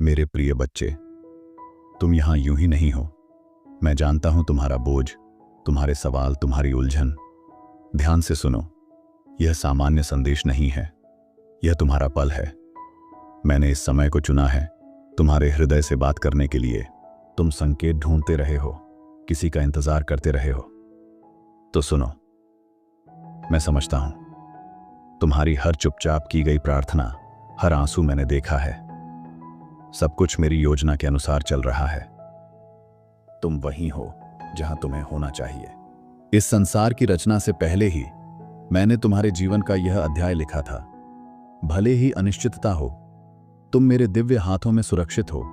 मेरे प्रिय बच्चे, तुम यहां यूं ही नहीं हो। मैं जानता हूं तुम्हारा बोझ, तुम्हारे सवाल, तुम्हारी उलझन। ध्यान से सुनो, यह सामान्य संदेश नहीं है, यह तुम्हारा पल है। मैंने इस समय को चुना है तुम्हारे हृदय से बात करने के लिए। तुम संकेत ढूंढते रहे हो, किसी का इंतजार करते रहे हो। तो सुनो, मैं समझता हूं तुम्हारी हर चुपचाप की गई प्रार्थना, हर आंसू मैंने देखा है। सब कुछ मेरी योजना के अनुसार चल रहा है। तुम वहीं हो जहां तुम्हें होना चाहिए। इस संसार की रचना से पहले ही मैंने तुम्हारे जीवन का यह अध्याय लिखा था। भले ही अनिश्चितता हो, तुम मेरे दिव्य हाथों में सुरक्षित हो।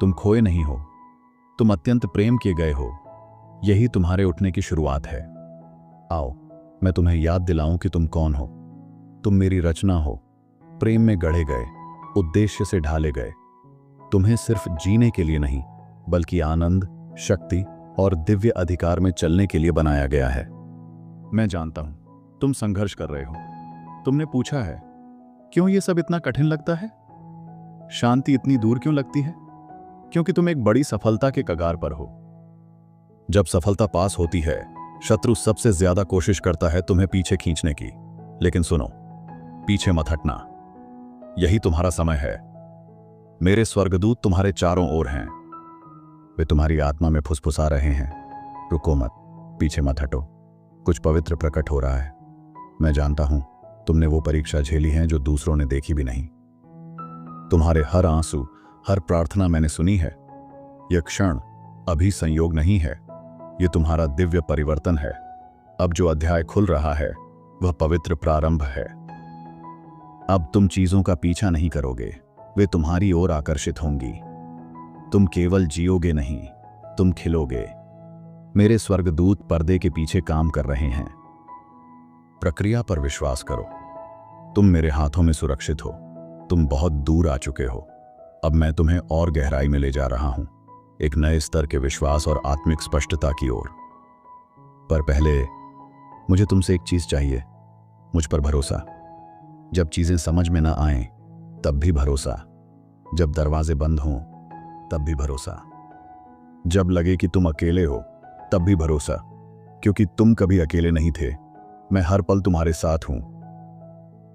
तुम खोए नहीं हो, तुम अत्यंत प्रेम किए गए हो। यही तुम्हारे उठने की शुरुआत है। आओ, मैं तुम्हें याद दिलाऊं कि तुम कौन हो। तुम मेरी रचना हो, प्रेम में गढ़े गए, उद्देश्य से ढाले गए। तुम्हें सिर्फ जीने के लिए नहीं, बल्कि आनंद, शक्ति और दिव्य अधिकार में चलने के लिए बनाया गया है। मैं जानता हूं तुम संघर्ष कर रहे हो। तुमने पूछा है, क्यों ये सब इतना कठिन लगता है? शांति इतनी दूर क्यों लगती है? क्योंकि तुम एक बड़ी सफलता के कगार पर हो। जब सफलता पास होती है, शत्रु सबसे ज्यादा कोशिश करता है तुम्हें पीछे खींचने की। लेकिन सुनो, पीछे मत हटना। यही तुम्हारा समय है। मेरे स्वर्गदूत तुम्हारे चारों ओर हैं। वे तुम्हारी आत्मा में फुसफुसा रहे हैं, रुको मत, पीछे मत हटो। कुछ पवित्र प्रकट हो रहा है। मैं जानता हूं तुमने वो परीक्षा झेली है जो दूसरों ने देखी भी नहीं। तुम्हारे हर आंसू, हर प्रार्थना मैंने सुनी है। यह क्षण अभी संयोग नहीं है, यह तुम्हारा दिव्य परिवर्तन है। अब जो अध्याय खुल रहा है वह पवित्र प्रारंभ है। अब तुम चीजों का पीछा नहीं करोगे, वे तुम्हारी ओर आकर्षित होंगी। तुम केवल जियोगे नहीं, तुम खिलोगे। मेरे स्वर्गदूत पर्दे के पीछे काम कर रहे हैं। प्रक्रिया पर विश्वास करो। तुम मेरे हाथों में सुरक्षित हो। तुम बहुत दूर आ चुके हो। अब मैं तुम्हें और गहराई में ले जा रहा हूं, एक नए स्तर के विश्वास और आत्मिक स्पष्टता की ओर। पर पहले मुझे तुमसे एक चीज चाहिए, मुझ पर भरोसा। जब चीजें समझ में ना आएं, तब भी भरोसा। जब दरवाजे बंद हों, तब भी भरोसा। जब लगे कि तुम अकेले हो, तब भी भरोसा, क्योंकि तुम कभी अकेले नहीं थे। मैं हर पल तुम्हारे साथ हूं।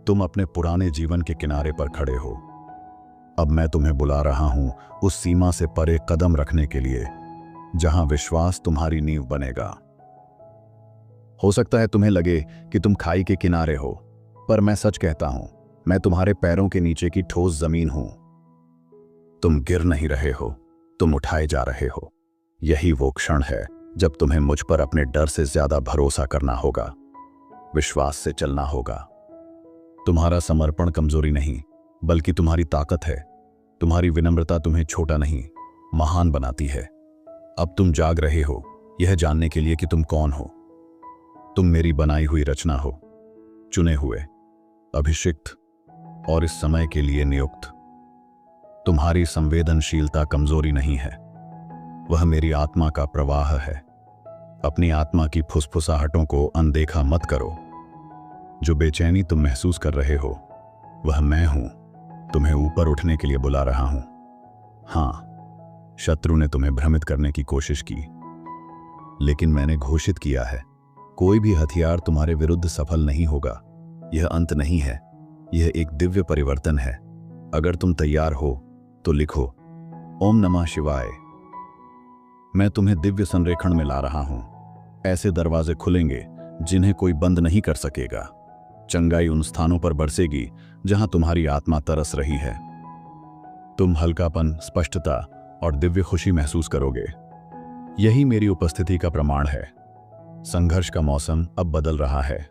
तुम अपने पुराने जीवन के किनारे पर खड़े हो। अब मैं तुम्हें बुला रहा हूं उस सीमा से परे कदम रखने के लिए जहां विश्वास तुम्हारी नींव बनेगा। हो सकता है तुम्हें लगे कि तुम खाई के किनारे हो, पर मैं सच कहता हूं, मैं तुम्हारे पैरों के नीचे की ठोस जमीन हूं। तुम गिर नहीं रहे हो, तुम उठाए जा रहे हो। यही वो क्षण है जब तुम्हें मुझ पर अपने डर से ज्यादा भरोसा करना होगा, विश्वास से चलना होगा। तुम्हारा समर्पण कमजोरी नहीं, बल्कि तुम्हारी ताकत है। तुम्हारी विनम्रता तुम्हें छोटा नहीं, महान बनाती है। अब तुम जाग रहे हो, यह जानने के लिए कि तुम कौन हो। तुम मेरी बनाई हुई रचना हो, चुने हुए, अभिषिक्त और इस समय के लिए नियुक्त। तुम्हारी संवेदनशीलता कमजोरी नहीं है, वह मेरी आत्मा का प्रवाह है। अपनी आत्मा की फुसफुसाहटों को अनदेखा मत करो। जो बेचैनी तुम महसूस कर रहे हो, वह मैं हूं। तुम्हें ऊपर उठने के लिए बुला रहा हूं। हां, शत्रु ने तुम्हें भ्रमित करने की कोशिश की, लेकिन मैंने घोषित किया है, कोई भी हथियार तुम्हारे विरुद्ध सफल नहीं होगा। यह अंत नहीं है, यह एक दिव्य परिवर्तन है। अगर तुम तैयार हो तो लिखो, ओम नमः शिवाय। मैं तुम्हें दिव्य संरेखण में ला रहा हूं। ऐसे दरवाजे खुलेंगे जिन्हें कोई बंद नहीं कर सकेगा। चंगाई उन स्थानों पर बरसेगी जहां तुम्हारी आत्मा तरस रही है। तुम हल्कापन, स्पष्टता और दिव्य खुशी महसूस करोगे। यही मेरी उपस्थिति का प्रमाण है। संघर्ष का मौसम अब बदल रहा है।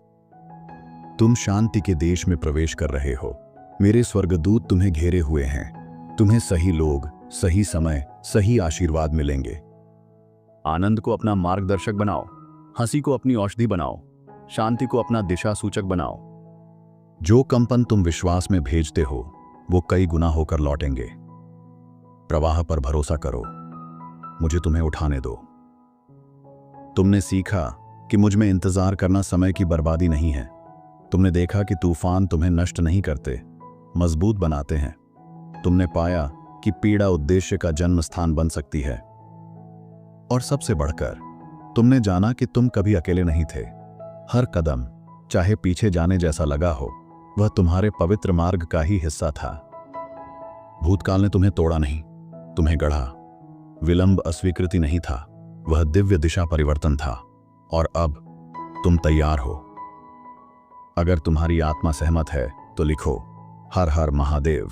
तुम शांति के देश में प्रवेश कर रहे हो। मेरे स्वर्गदूत तुम्हें घेरे हुए हैं। तुम्हें सही लोग, सही समय, सही आशीर्वाद मिलेंगे। आनंद को अपना मार्गदर्शक बनाओ, हंसी को अपनी औषधि बनाओ, शांति को अपना दिशा सूचक बनाओ। जो कंपन तुम विश्वास में भेजते हो, वो कई गुना होकर लौटेंगे। प्रवाह पर भरोसा करो, मुझे तुम्हें उठाने दो। तुमने सीखा कि मुझ में इंतजार करना समय की बर्बादी नहीं है। तुमने देखा कि तूफान तुम्हें नष्ट नहीं करते, मजबूत बनाते हैं। तुमने पाया कि पीड़ा उद्देश्य का जन्म स्थान बन सकती है। और सबसे बढ़कर तुमने जाना कि तुम कभी अकेले नहीं थे। हर कदम, चाहे पीछे जाने जैसा लगा हो, वह तुम्हारे पवित्र मार्ग का ही हिस्सा था। भूतकाल ने तुम्हें तोड़ा नहीं, तुम्हें गढ़ा। विलंब अस्वीकृति नहीं था, वह दिव्य दिशा परिवर्तन था। और अब तुम तैयार हो। अगर तुम्हारी आत्मा सहमत है तो लिखो, हर हर महादेव।